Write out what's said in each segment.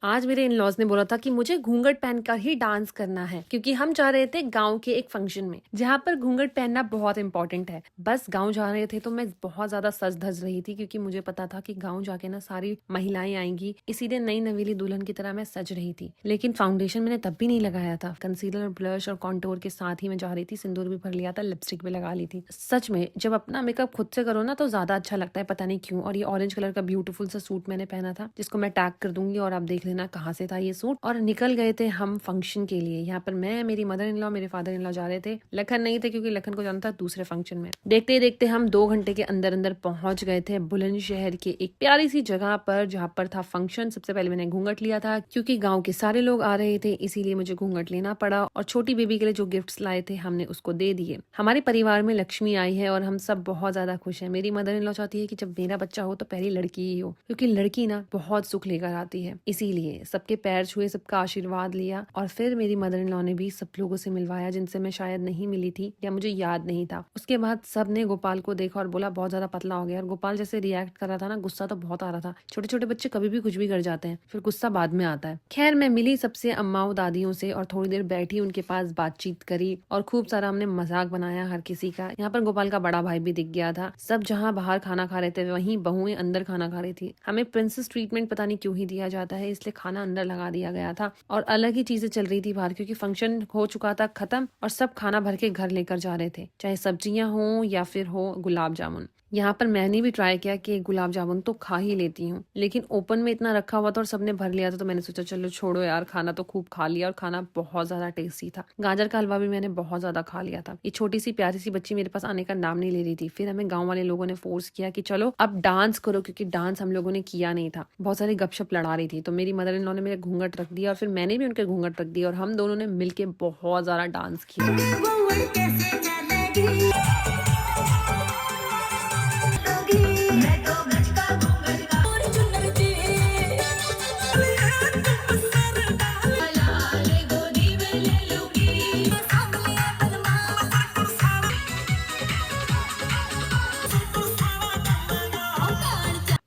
आज मेरे in laws ने बोला था कि मुझे घूंघट पहनकर ही डांस करना है क्योंकि हम जा रहे थे गांव के एक फंक्शन में जहाँ पर घूंघट पहनना बहुत इंपॉर्टेंट है। बस गांव जा रहे थे तो मैं बहुत ज्यादा सज धज रही थी क्योंकि मुझे पता था कि गांव जाके ना सारी महिलाएं आएंगी, इसीलिए नई नवेली दुल्हन की तरह मैं सज रही थी। लेकिन फाउंडेशन मैंने तब भी नहीं लगाया था। कंसीलर, ब्लश और कॉन्टोर के साथ ही मैं जा रही थी। सिंदूर भी भर लिया था, लिपस्टिक भी लगा ली थी। सच में जब अपना मेकअप खुद से करो ना तो ज्यादा अच्छा लगता है, पता नहीं क्यों। और ये ऑरेंज कलर का ब्यूटीफुल सा सूट मैंने पहना था जिसको मैं टैग कर दूंगी और आप देख लेना कहाँ से था ये सूट। और निकल गए थे हम फंक्शन के लिए। यहाँ पर मैं, मेरी मदर इन लॉ, मेरे फादर इन लॉ जा रहे थे। लखन नहीं थे क्योंकि लखन को जाना था दूसरे फंक्शन में। देखते ही देखते हम 2 घंटे के अंदर अंदर पहुंच गए थे बुलंदशहर के एक प्यारी सी जगह पर जहाँ पर था फंक्शन। सबसे पहले मैंने घूंघट लिया था क्योंकि गाँव के सारे लोग आ रहे थे, इसीलिए मुझे घूंघट लेना पड़ा। और छोटी बेबी के लिए जो गिफ्ट्स लाए थे हमने उसको दे दिए। हमारे परिवार में लक्ष्मी आई है और हम सब बहुत ज्यादा खुश हैं। मेरी मदर इन लॉ चाहती है कि जब मेरा बच्चा हो तो पहली लड़की ही हो, क्योंकि लड़की ना बहुत सुख लेकर आती है। इसीलिए सबके पैर छुए, सबका आशीर्वाद लिया और फिर मेरी मदर इन लॉ ने भी सब लोगों से मिलवाया जिनसे मैं शायद नहीं मिली थी या मुझे याद नहीं था। उसके बाद सब ने गोपाल को देखा और बोला बहुत ज्यादा पतला हो गया। और गोपाल जैसे रिएक्ट कर रहा था ना, गुस्सा तो बहुत आ रहा था। छोटे छोटे बच्चे कभी भी कुछ भी कर जाते हैं, फिर गुस्सा बाद में आता है। खैर मैं मिली सबसे अम्माओं दादियों से और थोड़ी देर बैठी उनके पास, बातचीत करी और खूब सारा हमने मजाक बनाया हर किसी का। यहाँ पर गोपाल का बड़ा भाई भी दिख गया था। सब जहाँ बाहर खाना खा रहे थे वहीं बहुएं अंदर खाना खा रही थी। हमें प्रिंसेस ट्रीटमेंट पता नहीं क्यों ही दिया जाता है, इसलिए खाना अंदर लगा दिया गया था और अलग ही चीजें चल रही थी बाहर, क्योंकि फंक्शन हो चुका था खत्म और सब खाना भर के घर लेकर जा रहे थे, चाहे सब्जियां हो या फिर हो गुलाब जामुन। यहाँ पर मैंने भी ट्राई किया कि गुलाब जामुन तो खा ही लेती हूँ, लेकिन ओपन में इतना रखा हुआ था और सबने भर लिया था तो मैंने सोचा चलो छोड़ो यार, खाना तो खूब खा लिया और खाना बहुत ज्यादा टेस्टी था। गाजर का हलवा भी मैंने बहुत ज्यादा खा लिया था। ये छोटी सी प्यारी सी बच्ची मेरे पास आने का नाम नहीं ले रही थी। फिर हमें गाँव वाले लोगों ने फोर्स किया कि चलो अब डांस करो, क्योंकि डांस हम लोगों ने किया नहीं था। बहुत सारी गपशप लड़ा रही थी तो मेरी मदर इन लॉ ने मेरे घूंघट रख दिया और फिर मैंने भी उनके घूंघट रख दिया और हम दोनों ने मिलके बहुत ज्यादा डांस किया।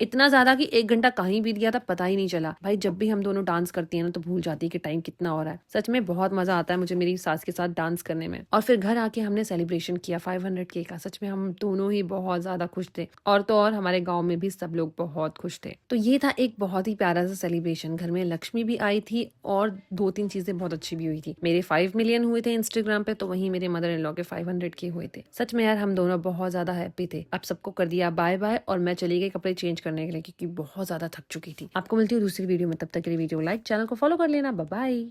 इतना ज्यादा कि 1 घंटा कहीं बीत गया था पता ही नहीं चला। भाई जब भी हम दोनों डांस करती है ना तो भूल जाती है कि टाइम कितना हो रहा है। सच में बहुत मजा आता है मुझे मेरी सास के साथ डांस करने में। और फिर घर आके हमने सेलिब्रेशन किया 500K का। सच में हम दोनों ही बहुत ज्यादा खुश थे और तो और हमारे गाँव में भी सब लोग बहुत खुश थे। तो ये था एक बहुत ही प्यारा सा सेलिब्रेशन। घर में लक्ष्मी भी आई थी और 2-3 चीजें बहुत अच्छी भी हुई थी। मेरे 5 मिलियन हुए थे इंस्टाग्राम पे, तो वहीं मेरे मदर इन लॉ के 500K हुए थे। सच में यार हम दोनों बहुत ज्यादा हैप्पी थे। अब सबको कर दिया बाय बाय और मैं चली गई कपड़े चेंज करने के लिए क्योंकि बहुत ज्यादा थक चुकी थी। आपको मिलती हूँ दूसरी वीडियो में, तब तक के लिए वीडियो लाइक, चैनल को फॉलो कर लेना। Bye bye.